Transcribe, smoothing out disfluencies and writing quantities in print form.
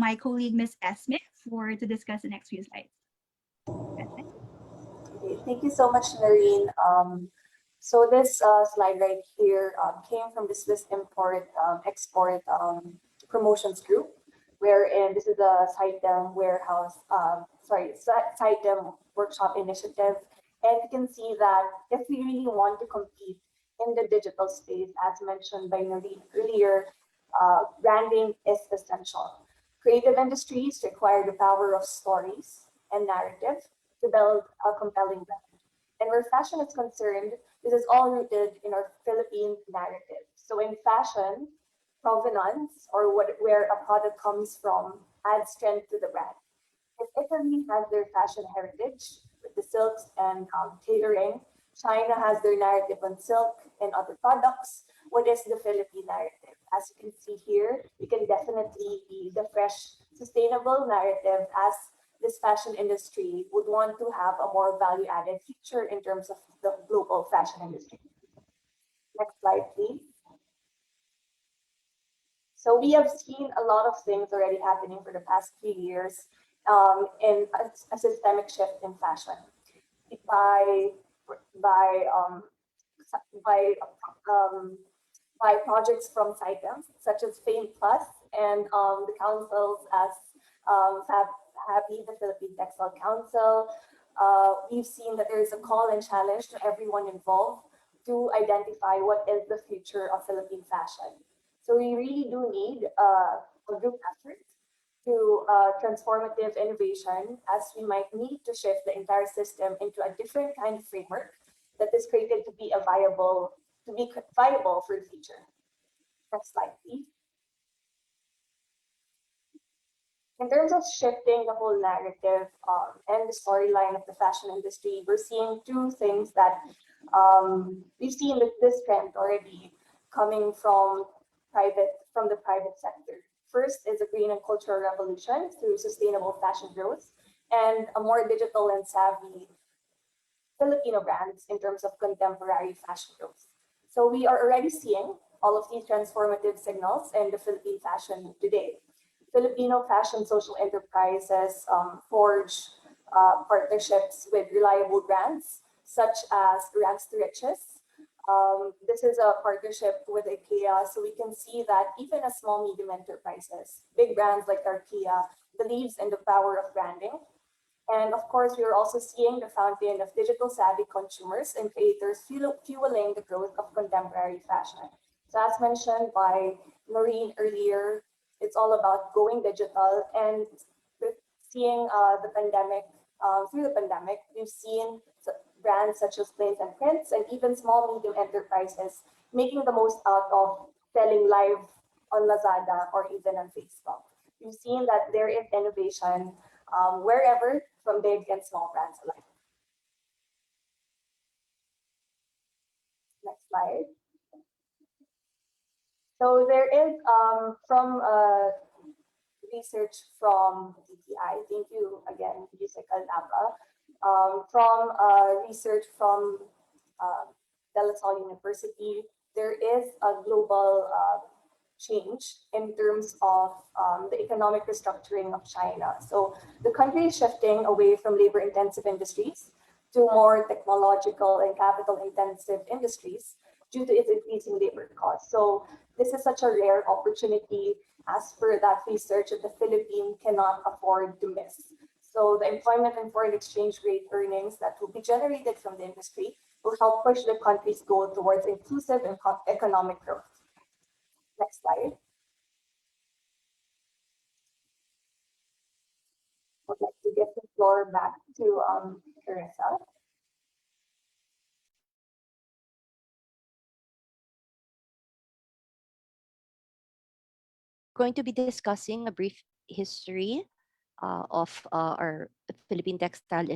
my colleague, Miss Esme, to discuss the next few slides. Esme? Okay, thank you so much, Noreen. So this slide right here came from the Swiss Import Export Promotions Group, wherein this is a SITEM warehouse, SITEM workshop initiative. And you can see that if we really want to compete in the digital space, as mentioned by Noreen earlier, branding is essential. Creative industries require the power of stories and narrative to build a compelling brand. And where fashion is concerned, this is all rooted in our Philippine narrative. So in fashion, provenance or where a product comes from adds strength to the brand. If Italy has their fashion heritage with the silks and tailoring, China has their narrative on silk and other products. What is the Philippine narrative? As you can see here, we can definitely be the fresh, sustainable narrative as this fashion industry would want to have a more value-added future in terms of the global fashion industry. Next slide, please. So we have seen a lot of things already happening for the past few years in a systemic shift in fashion by by um, by by projects from CITEM, such as Fame Plus and the councils as Happy, the Philippine Textile Council. We've seen that there is a call and challenge to everyone involved to identify what is the future of Philippine fashion. So we really do need a group effort to transformative innovation, as we might need to shift the entire system into a different kind of framework that is created to be viable for the future. Next slide, please. In terms of shifting the whole narrative and the storyline of the fashion industry, we're seeing two things that we've seen this trend already coming from the private sector. First is a green and cultural revolution through sustainable fashion growth and a more digital and savvy Filipino brands in terms of contemporary fashion growth. So we are already seeing all of these transformative signals in the Philippine fashion today. Filipino fashion social enterprises forge partnerships with reliable brands such as Rags to Riches. This is a partnership with IKEA, so we can see that even as small medium enterprises, big brands like IKEA believes in the power of branding. And of course, we are also seeing the fountain of digital savvy consumers and creators fueling the growth of contemporary fashion. So as mentioned by Maureen earlier, it's all about going digital, and seeing the pandemic, through the pandemic, we've seen brands such as Plains and Prints and even small medium enterprises making the most out of selling live on Lazada or even on Facebook. We've seen that there is innovation wherever, from big and small brands alike. Next slide. So there is from research from DTI. Thank you again, Yusek Aldapa. From research from De La Salle University, there is a global change in terms of the economic restructuring of China. So the country is shifting away from labor-intensive industries to more technological and capital-intensive industries due to its increasing labor costs. So this is such a rare opportunity, as per that research, that the Philippines cannot afford to miss. So the employment and foreign exchange rate earnings that will be generated from the industry will help push the country's goal towards inclusive and economic growth. Next slide. I'd like to give the floor back to Carissa. Going to be discussing a brief history of our Philippine textile